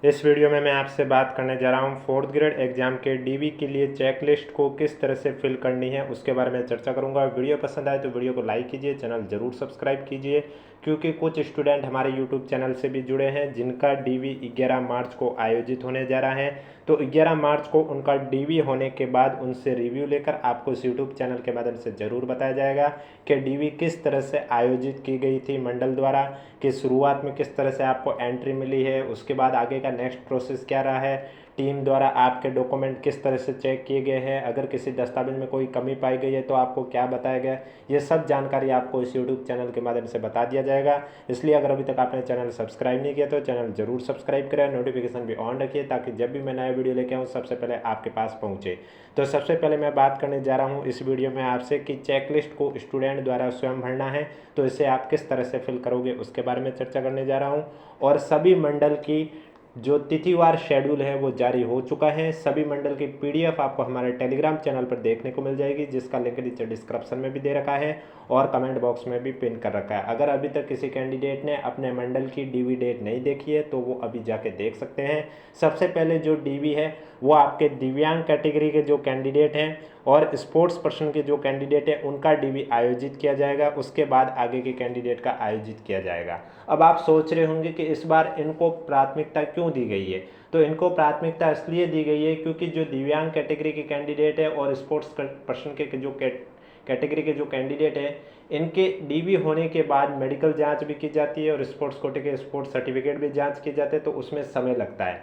इस वीडियो में मैं आपसे बात करने जा रहा हूँ फोर्थ ग्रेड एग्जाम के डीवी के लिए चेकलिस्ट को किस तरह से फिल करनी है उसके बारे में चर्चा करूँगा। वीडियो पसंद आए तो वीडियो को लाइक कीजिए, चैनल ज़रूर सब्सक्राइब कीजिए, क्योंकि कुछ स्टूडेंट हमारे यूट्यूब चैनल से भी जुड़े हैं जिनका डीवी 11 मार्च को आयोजित होने जा रहा है। तो 11 मार्च को उनका डीवी होने के बाद उनसे रिव्यू लेकर आपको इस यूट्यूब चैनल के माध्यम से ज़रूर बताया जाएगा कि डीवी किस तरह से आयोजित की गई थी मंडल द्वारा, कि शुरुआत में किस तरह से आपको एंट्री मिली है, उसके बाद आगे का नेक्स्ट प्रोसेस क्या रहा है, टीम द्वारा आपके डॉक्यूमेंट किस तरह से चेक किए गए हैं, अगर किसी दस्तावेज में कोई कमी पाई गई है तो आपको क्या बताया गया। ये सब जानकारी आपको इस यूट्यूब चैनल के माध्यम से बता दिया जाएगा। इसलिए अगर अभी तक आपने चैनल सब्सक्राइब नहीं किया तो चैनल जरूर सब्सक्राइब करें, नोटिफिकेशन भी ऑन रखिए ताकि जब भी मैं नया वीडियो लेके आऊँ सबसे पहले आपके पास पहुँचे। तो सबसे पहले मैं बात करने जा रहा हूँ इस वीडियो में आपसे कि चेकलिस्ट को स्टूडेंट द्वारा स्वयं भरना है, तो इसे आप किस तरह से फिल करोगे उसके बारे में चर्चा करने जा रहा हूँ। और सभी मंडल की जो तिथिवार शेड्यूल है वो जारी हो चुका है। सभी मंडल की पीडीएफ आपको हमारे टेलीग्राम चैनल पर देखने को मिल जाएगी, जिसका लिंक नीचे डिस्क्रिप्शन में भी दे रखा है और कमेंट बॉक्स में भी पिन कर रखा है। अगर अभी तक किसी कैंडिडेट ने अपने मंडल की डीवी डेट नहीं देखी है तो वो अभी जाके देख सकते हैं। सबसे पहले जो डीवी है वो आपके दिव्यांग कैटेगरी के जो कैंडिडेट हैं और स्पोर्ट्स पर्सन के जो कैंडिडेट है उनका डीवी आयोजित किया जाएगा, उसके बाद आगे के कैंडिडेट का आयोजित किया जाएगा। अब आप सोच रहे होंगे कि इस बार इनको प्राथमिकता क्यों दी गई है। तो इनको प्राथमिकता इसलिए दी गई है क्योंकि जो दिव्यांग कैटेगरी के कैंडिडेट है और स्पोर्ट्स पर्सन के जो कैटेगरी के जो कैंडिडेट है, इनके डीवी होने के बाद मेडिकल जांच भी की जाती है और स्पोर्ट्स कोटे के स्पोर्ट्स सर्टिफिकेट भी जांच किए जाते हैं, तो उसमें समय लगता है।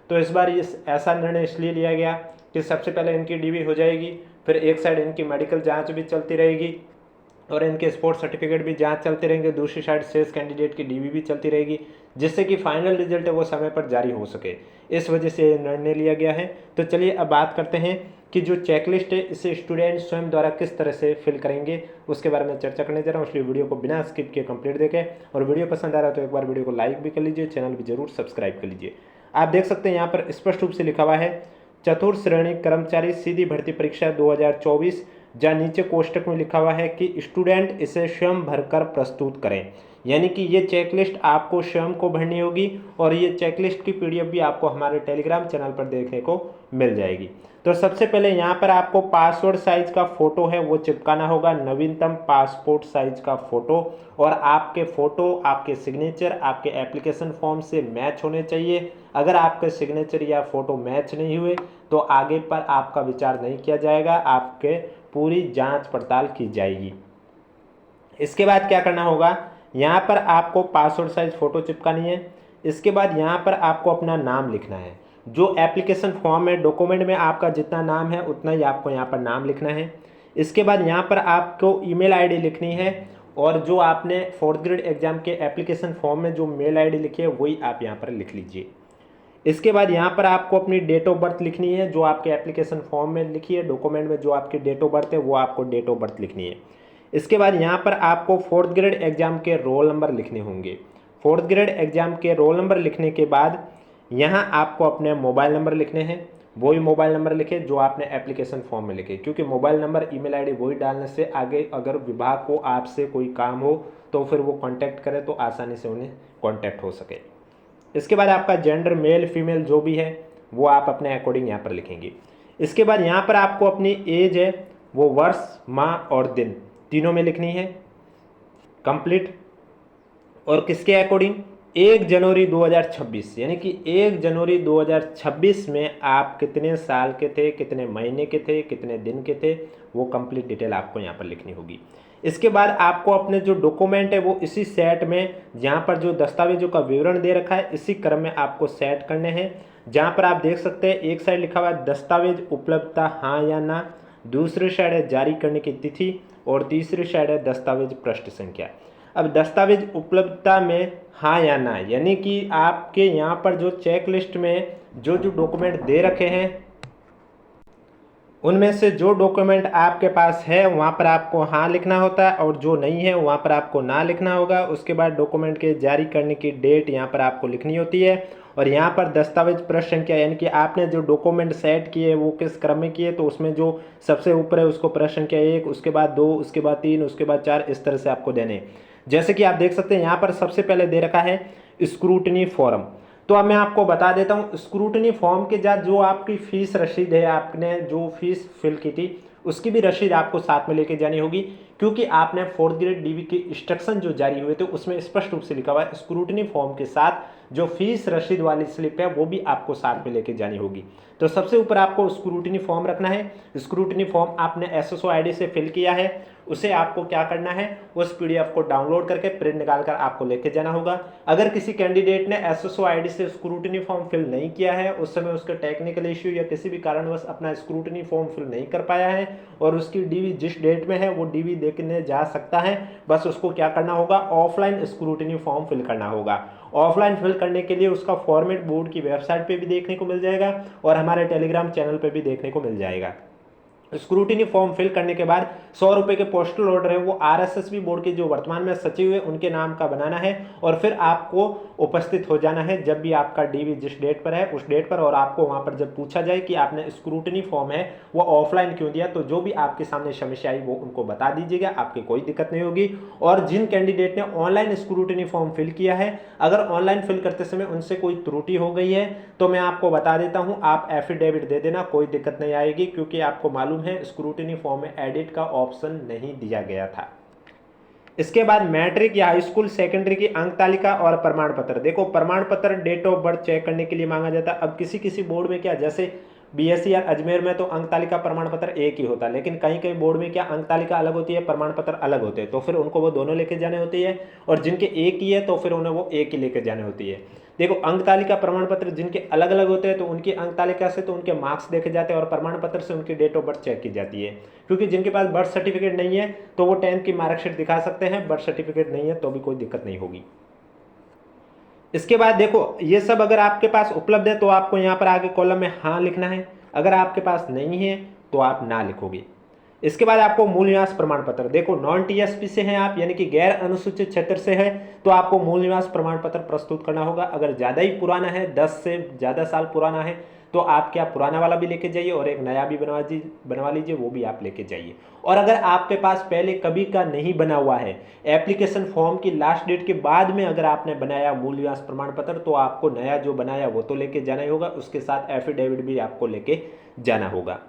तो इस बार इस ऐसा निर्णय इसलिए लिया गया कि सबसे पहले इनकी डीवी हो जाएगी, फिर एक साइड इनकी मेडिकल जांच भी चलती रहेगी और इनके स्पोर्ट्स सर्टिफिकेट भी जांच चलते रहेंगे, दूसरी साइड शेष कैंडिडेट की डीवी भी चलती रहेगी, जिससे कि फाइनल रिजल्ट है वो समय पर जारी हो सके। इस वजह से निर्णय लिया गया है। तो चलिए अब बात करते हैं कि जो चेकलिस्ट है इसे स्टूडेंट स्वयं द्वारा किस तरह से फिल करेंगे उसके बारे में चर्चा करने जा रहा हूँ। इसलिए वीडियो को बिना स्किप किए कंप्लीट देखें और वीडियो पसंद आ रहा है तो एक बार वीडियो को लाइक भी कर लीजिए, चैनल भी जरूर सब्सक्राइब कर लीजिए। आप देख सकते हैं यहाँ पर स्पष्ट रूप से लिखा हुआ है चतुर्थ श्रेणी कर्मचारी सीधी भर्ती परीक्षा 2024, जहाँ नीचे कोष्टक में लिखा हुआ है कि स्टूडेंट इसे स्वयं भरकर प्रस्तुत करें। यानी कि ये चेकलिस्ट आपको स्वयं को भरनी होगी और ये चेकलिस्ट की पीडीएफ भी आपको हमारे टेलीग्राम चैनल पर देखने को मिल जाएगी। तो सबसे पहले यहाँ पर आपको पासपोर्ट साइज का फोटो है वो चिपकाना होगा, नवीनतम पासपोर्ट साइज का फोटो, और आपके फोटो आपके सिग्नेचर आपके एप्लीकेशन फॉर्म से मैच होने चाहिए। अगर आपके सिग्नेचर या फोटो मैच नहीं हुए तो आगे पर आपका विचार नहीं किया जाएगा, आपके पूरी जांच पड़ताल की जाएगी। इसके बाद क्या करना होगा, यहाँ पर आपको पासपोर्ट साइज फोटो चिपकानी है। इसके बाद यहाँ पर आपको अपना नाम लिखना है। जो एप्लीकेशन फॉर्म में डॉक्यूमेंट में आपका जितना नाम है उतना ही आपको यहाँ पर नाम लिखना है। इसके बाद यहाँ पर आपको ईमेल आईडी लिखनी है और जो आपने फोर्थ ग्रेड एग्जाम के एप्लीकेशन फॉर्म में जो मेल आईडी लिखी है वही आप यहाँ पर लिख लीजिए। इसके बाद यहाँ पर आपको अपनी डेट ऑफ बर्थ लिखनी है, जो आपके एप्लीकेशन फॉर्म में लिखी है, डॉक्यूमेंट में जो आपकी डेट ऑफ बर्थ है वो आपको डेट ऑफ बर्थ लिखनी है। इसके बाद यहाँ पर आपको फोर्थ ग्रेड एग्जाम के रोल नंबर लिखने होंगे। फोर्थ ग्रेड एग्जाम के रोल नंबर लिखने के बाद यहाँ आपको अपने मोबाइल नंबर लिखने हैं, वही मोबाइल नंबर लिखे जो आपने एप्लीकेशन फॉर्म में लिखे, क्योंकि मोबाइल नंबर ईमेल आईडी वही डालने से आगे अगर विभाग को आपसे कोई काम हो तो फिर वो कांटेक्ट करे तो आसानी से उन्हें कांटेक्ट हो सके। इसके बाद आपका जेंडर मेल फीमेल जो भी है वो आप अपने अकॉर्डिंग यहाँ पर लिखेंगे। इसके बाद यहाँ पर आपको अपनी एज है वो वर्ष माह और दिन तीनों में लिखनी है कंप्लीट, और किसके अकॉर्डिंग 1 जनवरी 2026, यानी कि 1 जनवरी 2026 में आप कितने साल के थे, कितने महीने के थे, कितने दिन के थे, वो कंप्लीट डिटेल आपको यहाँ पर लिखनी होगी। इसके बाद आपको अपने जो डॉक्यूमेंट है वो इसी सेट में जहाँ पर जो दस्तावेजों का विवरण दे रखा है इसी क्रम में आपको सेट करने हैं। जहाँ पर आप देख सकते हैं एक साइड लिखा हुआ है दस्तावेज उपलब्धता हाँ या ना, दूसरी साइड है जारी करने की तिथि और तीसरी साइड है दस्तावेज पृष्ठ संख्या। अब दस्तावेज उपलब्धता में हाँ या ना, यानी कि आपके यहाँ पर जो चेक लिस्ट में जो जो डॉक्यूमेंट दे रखे हैं उनमें से जो डॉक्यूमेंट आपके पास है वहाँ पर आपको हाँ लिखना होता है और जो नहीं है वहाँ पर आपको ना लिखना होगा। उसके बाद डॉक्यूमेंट के जारी करने की डेट यहाँ पर आपको लिखनी होती है और यहाँ पर दस्तावेज पृष्ठ संख्या, यानी कि आपने जो डॉक्यूमेंट सेट किए वो किस क्रम में किए, तो उसमें जो सबसे ऊपर है उसको पृष्ठ संख्या 1, उसके बाद 2, उसके बाद 3, उसके बाद 4, इस तरह से आपको देने। जैसे कि आप देख सकते हैं यहाँ पर सबसे पहले दे रखा है स्क्रूटनी फॉर्म। तो अब मैं आपको बता देता हूँ स्क्रूटनी फॉर्म के साथ जो आपकी फीस रसीद है, आपने जो फीस फिल की थी उसकी भी रसीद आपको साथ में लेके जानी होगी, क्योंकि आपने 4th ग्रेड डीवी के इंस्ट्रक्शन जो जारी हुए थे उसमें स्पष्ट रूप से लिखा हुआ है स्क्रूटनी फॉर्म के साथ जो फीस रसीद वाली स्लिप है वो भी आपको साथ में लेके जानी होगी। तो सबसे ऊपर आपको स्क्रूटनी फॉर्म रखना है। स्क्रूटनी फॉर्म आपने एसएसओ आईडी से फिल किया है, उसे आपको क्या करना है, उस पीडीएफ को डाउनलोड करके प्रिंट निकाल कर आपको लेके जाना होगा। अगर किसी कैंडिडेट ने एसएसओ आईडी से स्क्रूटनी फॉर्म फिल नहीं किया है, उस समय उसके टेक्निकल इश्यू या किसी भी कारणवश अपना स्क्रूटनी फॉर्म फिल नहीं कर पाया है और उसकी डीवी जिस डेट में है वो डीवी देखने जा सकता है, बस उसको क्या करना होगा, ऑफलाइन स्क्रूटनी फॉर्म फिल करना होगा। ऑफलाइन फिल करने के लिए उसका फॉर्मेट बोर्ड की वेबसाइट पे भी देखने को मिल जाएगा और हमारे टेलीग्राम चैनल पे भी देखने को मिल जाएगा। स्क्रूटिनी फॉर्म फिल करने के बाद 100 रुपये के पोस्टल ऑर्डर है वो आरएसएसबी बोर्ड के जो वर्तमान में सचिव है उनके नाम का बनाना है और फिर आपको उपस्थित हो जाना है जब भी आपका डीवी जिस डेट पर है उस डेट पर, और आपको वहां पर जब पूछा जाए कि आपने स्क्रूटिनी फॉर्म है वो ऑफलाइन क्यों दिया, तो जो भी आपके सामने समस्या आई वो उनको बता दीजिएगा, आपकी कोई दिक्कत नहीं होगी। और जिन कैंडिडेट ने ऑनलाइन स्क्रूटिनी फॉर्म फिल किया है, अगर ऑनलाइन फिल करते समय उनसे कोई त्रुटि हो गई है तो मैं आपको बता देता हूं, आप एफिडेविट दे देना, कोई दिक्कत नहीं आएगी, क्योंकि आपको मालूम है स्क्रूटिनी फॉर्म में एडिट का ऑप्शन नहीं दिया गया था। इसके बाद मैट्रिक या हाई स्कूल सेकेंडरी की अंक तालिका और प्रमाण पत्र। देखो प्रमाण पत्र डेट ऑफ बर्थ चेक करने के लिए मांगा जाता है। अब किसी किसी बोर्ड में क्या, जैसे बीएससी या अजमेर में तो अंक तालिका प्रमाण पत्र एक ही होता है, लेकिन कहीं कहीं बोर्ड में क्या अंक तालिका अलग होती है, प्रमाण पत्र अलग होते हैं, तो फिर उनको वो दोनों लेके जाने होती है, और जिनके एक ही है तो फिर उन्हें वो एक ही लेके जाने होती है। देखो अंक तालिका प्रमाण पत्र जिनके अलग अलग होते हैं तो उनकी अंक तालिका से तो उनके मार्क्स देखे जाते हैं और प्रमाण पत्र से उनकी डेट ऑफ बर्थ चेक की जाती है, क्योंकि जिनके पास बर्थ सर्टिफिकेट नहीं है तो वो 10th की मार्कशीट दिखा सकते हैं, बर्थ सर्टिफिकेट नहीं है तो भी कोई दिक्कत नहीं होगी। इसके बाद देखो ये सब अगर आपके पास उपलब्ध है तो आपको यहाँ पर आगे कॉलम में हाँ लिखना है, अगर आपके पास नहीं है तो आप ना लिखोगे। इसके बाद आपको मूल निवास प्रमाण पत्र, देखो नॉन टीएसपी से हैं आप, यानी कि गैर अनुसूचित क्षेत्र से है, तो आपको मूल निवास प्रमाण पत्र प्रस्तुत करना होगा। अगर ज़्यादा ही पुराना है, 10 से ज़्यादा साल पुराना है, तो आप क्या पुराना वाला भी लेके जाइए और एक नया भी बनवा लीजिए, वो भी आप लेके जाइए। और अगर आपके पास पहले कभी का नहीं बना हुआ है, एप्लीकेशन फॉर्म की लास्ट डेट के बाद में अगर आपने बनाया मूल निवास प्रमाण पत्र, तो आपको नया जो बनाया वो तो लेके जाना ही होगा, उसके साथ एफिडेविट भी आपको लेके जाना होगा।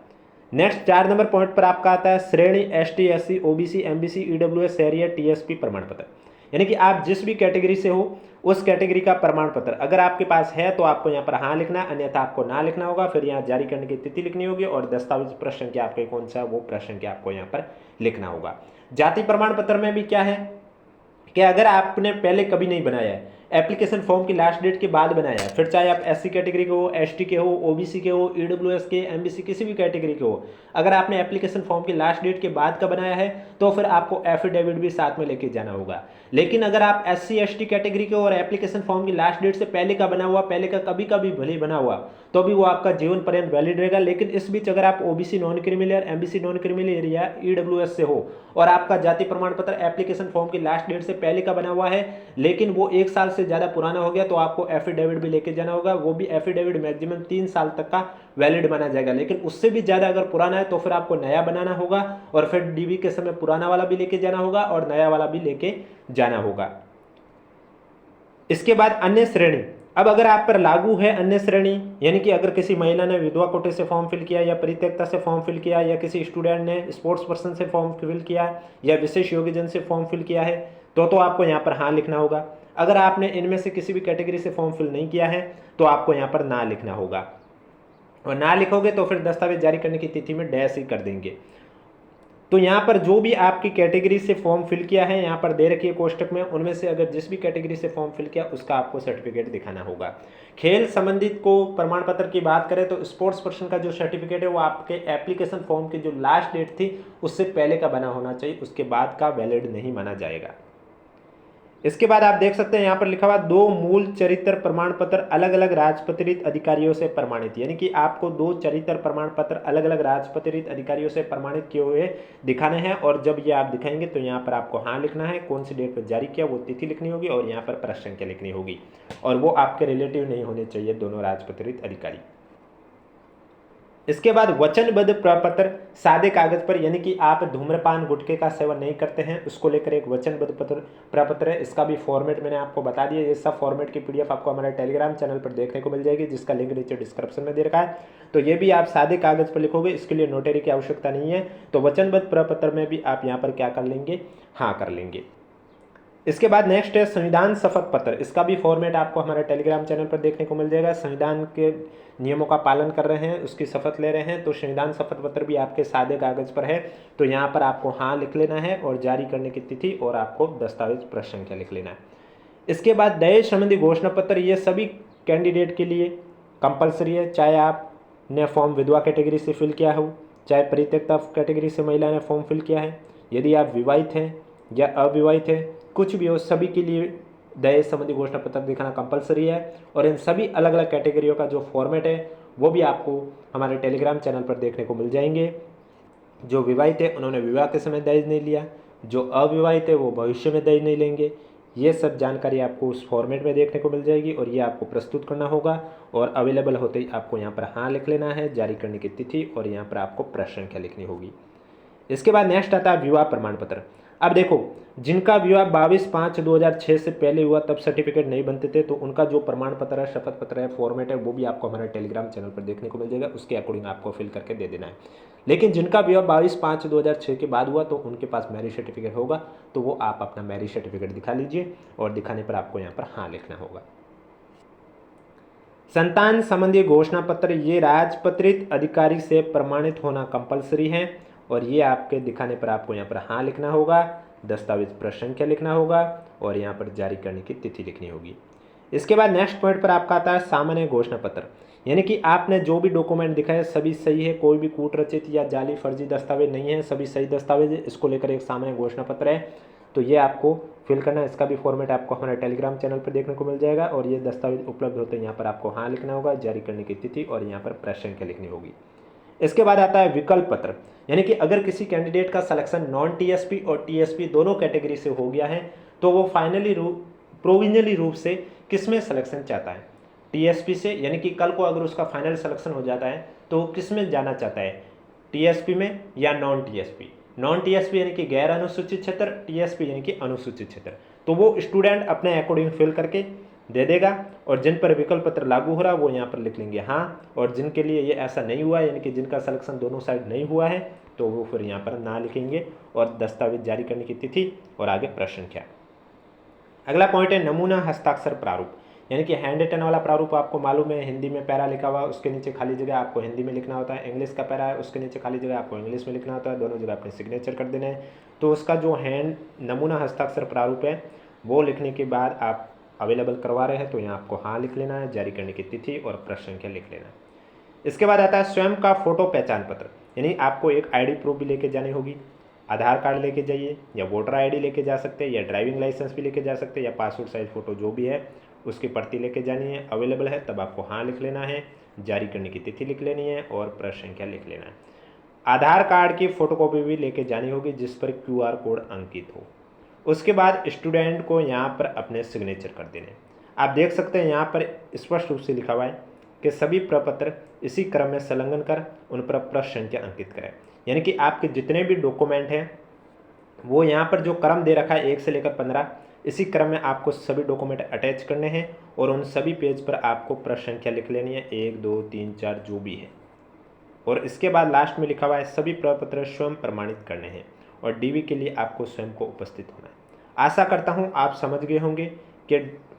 नेक्स्ट 4 नंबर पॉइंट पर आपका आता है श्रेणी ST, SC, OBC, MBC, EWS, शहरी या टीएसपी प्रमाण पत्र, यानी कि आप जिस भी कैटेगरी से हो उस कैटेगरी का प्रमाण पत्र अगर आपके पास है तो आपको यहाँ पर हाँ लिखना है, अन्यथा आपको ना लिखना होगा। फिर यहाँ जारी करने की तिथि लिखनी होगी और दस्तावेज प्रश्न के आपके कौन सा है वो प्रश्न के आपको यहाँ पर लिखना होगा। जाति प्रमाण पत्र में भी क्या है कि अगर आपने पहले कभी नहीं बनाया है, एप्लीकेशन फॉर्म की लास्ट डेट के बाद बनाया है, फिर चाहे आप एससी कैटेगरी के हो, एसटी के हो, ओबीसी के हो, ईडब्ल्यूएस के, एमबीसी, किसी भी कैटेगरी के हो, अगर आपने एप्लीकेशन फॉर्म की लास्ट डेट के बाद का बनाया है तो फिर आपको एफिडेविट भी साथ में लेके जाना होगा। लेकिन अगर आप एससी एसटी कैटेगरी के और एप्लीकेशन फॉर्म की लास्ट डेट से पहले का बना हुआ, पहले का कभी कभी भले बना हुआ, तो भी वो आपका जीवन पर्यंत वैलिड रहेगा। लेकिन इस बीच अगर आप OBC non criminal, MBC non criminal या ईडब्ल्यूएस से हो और आपका जाति प्रमाण पत्र एप्लीकेशन फॉर्म की लास्ट डेट से पहले का बना हुआ है लेकिन वो 1 साल से ज़्यादा पुराना हो गया, तो आपको एफिडेविट भी लेके जाना होगा। वो भी एफिडेविट मैक्सिमम 3 साल तक का वैलिड माना जाएगा, लेकिन उससे भी ज़्यादा अगर पुराना है तो फिर आपको नया बनाना होगा और फिर डीवी के समय पुराना वाला भी लेके जाना होगा और नया वाला भी लेके जाना होगा। इसके बाद अन्य श्रेणी, अब अगर आप पर लागू है अन्य श्रेणी, यानी कि अगर किसी महिला ने विधवा कोटे से फॉर्म फिल किया या परित्यक्ता से फॉर्म फिल किया या किसी स्टूडेंट ने स्पोर्ट्स पर्सन से फॉर्म फिल किया या विशेष योग्यजन से फॉर्म फिल किया है तो आपको यहाँ पर हाँ लिखना होगा। अगर आपने इनमें से किसी भी कैटेगरी से फॉर्म फिल नहीं किया है तो आपको यहाँ पर ना लिखना होगा, और ना लिखोगे तो फिर दस्तावेज जारी करने की तिथि में डैश ही कर देंगे। तो यहाँ पर जो भी आपकी कैटेगरी से फॉर्म फिल किया है यहाँ पर दे रखी है कोष्टक में, उनमें से अगर जिस भी कैटेगरी से फॉर्म फिल किया उसका आपको सर्टिफिकेट दिखाना होगा। खेल संबंधित को प्रमाण पत्र की बात करें तो स्पोर्ट्स पर्सन का जो सर्टिफिकेट है वो आपके एप्लीकेशन फॉर्म की जो लास्ट डेट थी उससे पहले का बना होना चाहिए, उसके बाद का वैलिड नहीं माना जाएगा। इसके बाद आप देख सकते हैं यहाँ पर लिखा हुआ 2 मूल चरित्र प्रमाण पत्र अलग अलग राजपत्रित अधिकारियों से प्रमाणित, यानी कि आपको 2 चरित्र प्रमाण पत्र अलग अलग राजपत्रित अधिकारियों से प्रमाणित किए हुए दिखाने हैं, और जब ये आप दिखाएंगे तो यहाँ पर आपको हाँ लिखना है, कौन सी डेट पर जारी किया वो तिथि लिखनी होगी और यहाँ पर प्रश्न संख्या लिखनी होगी, और वो आपके रिलेटिव नहीं होने चाहिए दोनों राजपत्रित अधिकारी। इसके बाद वचनबद्ध प्रपत्र सादे कागज पर, यानी कि आप धूम्रपान गुटखे का सेवन नहीं करते हैं, उसको लेकर एक वचनबद्ध प्रपत्र है। इसका भी फॉर्मेट मैंने आपको बता दिया। ये सब फॉर्मेट की पीडीएफ आपको हमारे टेलीग्राम चैनल पर देखने को मिल जाएगी, जिसका लिंक नीचे डिस्क्रिप्शन में दे रखा है। तो ये भी आप सादे कागज पर लिखोगे, इसके लिए नोटरी की आवश्यकता नहीं है। तो वचनबद्ध प्रपत्र में भी आप यहाँ पर क्या कर लेंगे, हाँ कर लेंगे। इसके बाद नेक्स्ट है संविधान शपथ पत्र। इसका भी फॉर्मेट आपको हमारे टेलीग्राम चैनल पर देखने को मिल जाएगा। संविधान के नियमों का पालन कर रहे हैं, उसकी शपथ ले रहे हैं, तो संविधान शपथ पत्र भी आपके सादे कागज पर है। तो यहाँ पर आपको हाँ लिख लेना है और जारी करने की तिथि और आपको दस्तावेज प्रश्न संख्या लिख लेना है। इसके बाद दहेज संबंधी घोषणा पत्र, ये सभी कैंडिडेट के लिए कंपलसरी है, चाहे आपने फॉर्म विधवा कैटेगरी से फिल किया हो, चाहे परित्यक्ता कैटेगरी से महिला ने फॉर्म फिल किया है, यदि आप विवाहित हैं या अविवाहित हैं, कुछ भी हो, सभी के लिए दहेज संबंधी घोषणा पत्र दिखाना कंपलसरी है। और इन सभी अलग अलग कैटेगरियों का जो फॉर्मेट है वो भी आपको हमारे टेलीग्राम चैनल पर देखने को मिल जाएंगे। जो विवाहित है उन्होंने विवाह के समय दहेज नहीं लिया, जो अविवाहित है वो भविष्य में दहेज नहीं लेंगे। ये सब जानकारी आपको उस फॉर्मेट में देखने को मिल जाएगी और ये आपको प्रस्तुत करना होगा। और अवेलेबल होते ही आपको यहाँ पर हाँ लिख लेना है, जारी करने की तिथि, और यहाँ पर आपको प्रश्न संख्या लिखनी होगी। इसके बाद नेक्स्ट आता है विवाह प्रमाण पत्र। अब देखो, जिनका विवाह 22/5/2006 से पहले हुआ तब सर्टिफिकेट नहीं बनते थे, तो उनका जो प्रमाण पत्र है, शपथ पत्र है, फॉर्मेट है, वो भी आपको हमारे टेलीग्राम चैनल पर देखने को मिल जाएगा। उसके अकॉर्डिंग आपको फिल करके दे देना है। लेकिन जिनका विवाह 22/5/2006 के बाद हुआ तो उनके पास मैरिज सर्टिफिकेट होगा, तो वो आप अपना मैरिज सर्टिफिकेट दिखा लीजिए और दिखाने पर आपको यहाँ पर हाँ लिखना होगा। संतान संबंधी घोषणा पत्र, ये राजपत्रित अधिकारी से प्रमाणित होना कंपलसरी है और ये आपके दिखाने पर आपको यहाँ पर हाँ लिखना होगा, दस्तावेज प्रश्न संख्या लिखना होगा और यहाँ पर जारी करने की तिथि लिखनी होगी। इसके बाद नेक्स्ट पॉइंट पर आपका आता है सामान्य घोषणा पत्र, यानी कि आपने जो भी डॉक्यूमेंट दिखाए सभी सही है, कोई भी कूट रचित या जाली फर्जी दस्तावेज नहीं है, सभी सही दस्तावेज है। इसको लेकर एक सामान्य घोषणा पत्र है, तो ये आपको फिल करना है। इसका भी फॉर्मेट आपको हमारे टेलीग्राम चैनल पर देखने को मिल जाएगा और ये दस्तावेज उपलब्ध होते हैं। यहाँ पर आपको हाँ लिखना होगा, जारी करने की तिथि और यहाँ पर प्रश्न संख्या लिखनी होगी। इसके बाद आता है विकल्प पत्र, यानी कि अगर किसी कैंडिडेट का सिलेक्शन नॉन टीएसपी और टीएसपी दोनों कैटेगरी से हो गया है तो वो प्रोविजनली रूप से किस में सिलेक्शन चाहता है, टीएसपी से, यानी कि कल को अगर उसका फाइनल सिलेक्शन हो जाता है तो वो किस में जाना चाहता है, टीएसपी में या नॉन टीएसपी। नॉन टीएसपी यानी कि गैर अनुसूचित क्षेत्र, टीएसपी यानी कि अनुसूचित क्षेत्र। तो वो स्टूडेंट अपने अकॉर्डिंग फिल करके दे देगा और जिन पर विकल्प पत्र लागू हो रहा है वो यहाँ पर लिख लेंगे हाँ, और जिनके लिए ये ऐसा नहीं हुआ है, यानी कि जिनका सिलेक्शन दोनों साइड नहीं हुआ है, तो वो फिर यहाँ पर ना लिखेंगे और दस्तावेज जारी करने की तिथि और आगे प्रश्न संख्या। अगला पॉइंट है नमूना हस्ताक्षर प्रारूप, यानी कि हैंड रिटन वाला प्रारूप आपको मालूम है, हिंदी में पैरा लिखा हुआ, उसके नीचे खाली जगह आपको हिंदी में लिखना होता है, इंग्लिश का पैरा है उसके नीचे खाली जगह आपको इंग्लिश में लिखना होता है, दोनों जगह अपने सिग्नेचर कर देना है। तो उसका जो हैंड नमूना हस्ताक्षर प्रारूप है वो लिखने के बाद आप अवेलेबल करवा रहे हैं तो यहाँ आपको हाँ लिख लेना है, जारी करने की तिथि और प्रश्न संख्या लिख लेना है। इसके बाद आता है स्वयं का फोटो पहचान पत्र, यानी आपको एक आईडी प्रूफ भी लेके जानी होगी, आधार कार्ड लेके जाइए या वोटर आईडी लेके जा सकते हैं या ड्राइविंग लाइसेंस भी लेके जा सकते हैं या पासपोर्ट साइज फ़ोटो जो भी है उसकी प्रति लेके जानी है। अवेलेबल है तब आपको हाँ लिख लेना है, जारी करने की तिथि लिख लेनी है और प्रश्न संख्या लिख लेना है। आधार कार्ड की फ़ोटोकॉपी भी लेके जानी होगी जिस पर QR कोड अंकित हो। उसके बाद स्टूडेंट को यहाँ पर अपने सिग्नेचर कर देने। आप देख सकते हैं यहाँ पर स्पष्ट रूप से लिखा हुआ है कि सभी प्रपत्र इसी क्रम में संलग्न कर उन पर प्रश्न संख्या अंकित करें, यानी कि आपके जितने भी डॉक्यूमेंट हैं वो यहाँ पर जो क्रम दे रखा है 1 से लेकर 15, इसी क्रम में आपको सभी डॉक्यूमेंट अटैच करने हैं और उन सभी पेज पर आपको प्रश्न संख्या लिख लेनी है, 1 2 3 4 जो भी है। और इसके बाद लास्ट में लिखा हुआ है सभी प्रपत्र स्वयं प्रमाणित करने हैं और डीवी के लिए आपको स्वयं को उपस्थित होना है। आशा करता हूं आप समझ गए होंगे कि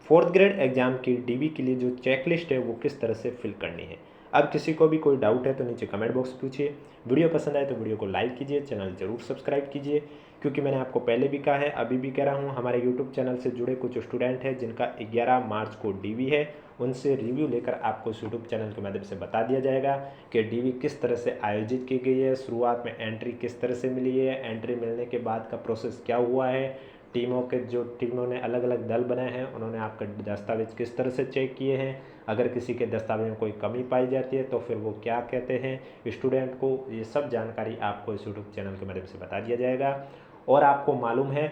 4th ग्रेड एग्जाम की डीवी के लिए जो चेकलिस्ट है वो किस तरह से फिल करनी है। अब किसी को भी कोई डाउट है तो नीचे कमेंट बॉक्स पूछिए। वीडियो पसंद आए तो वीडियो को लाइक कीजिए, चैनल जरूर सब्सक्राइब कीजिए, क्योंकि मैंने आपको पहले भी कहा है अभी भी कह रहा हूँ, हमारे यूट्यूब चैनल से जुड़े कुछ स्टूडेंट हैं जिनका 11 मार्च को डीवी है, उनसे रिव्यू लेकर आपको यूट्यूब चैनल के माध्यम से बता दिया जाएगा कि डीवी किस तरह से आयोजित की गई है, शुरुआत में एंट्री किस तरह से मिली है, एंट्री मिलने के बाद का प्रोसेस क्या हुआ है, टीमों ने अलग अलग दल बनाए हैं, उन्होंने आपका दस्तावेज किस तरह से चेक किए हैं, अगर किसी के दस्तावेज में कोई कमी पाई जाती है तो फिर वो क्या कहते हैं स्टूडेंट को, ये सब जानकारी आपको इस यूट्यूब चैनल के माध्यम से बता दिया जाएगा। और आपको मालूम है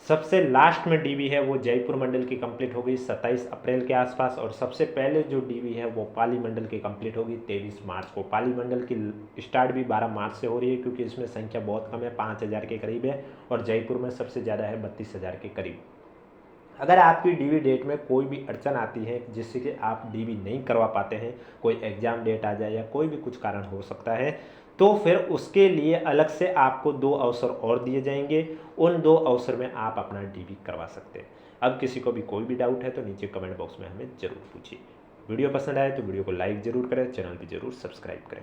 सबसे लास्ट में डीवी है वो जयपुर मंडल की कंप्लीट होगी 27 अप्रैल के आसपास, और सबसे पहले जो डीवी है वो पाली मंडल की कंप्लीट होगी 23 मार्च को। पाली मंडल की स्टार्ट भी 12 मार्च से हो रही है, क्योंकि इसमें संख्या बहुत कम है, 5000 के करीब है, और जयपुर में सबसे ज़्यादा है 32,000 के करीब। अगर आपकी डीवी डेट में कोई भी अड़चन आती है जिससे कि आप डीवी नहीं करवा पाते हैं, कोई एग्ज़ाम डेट आ जाए या कोई भी कुछ कारण हो सकता है, तो फिर उसके लिए अलग से आपको 2 अवसर और दिए जाएंगे। उन 2 अवसर में आप अपना डीवी करवा सकते हैं। अब किसी को भी कोई भी डाउट है तो नीचे कमेंट बॉक्स में हमें ज़रूर पूछिए। वीडियो पसंद आए तो वीडियो को लाइक ज़रूर करें, चैनल भी ज़रूर सब्सक्राइब करें।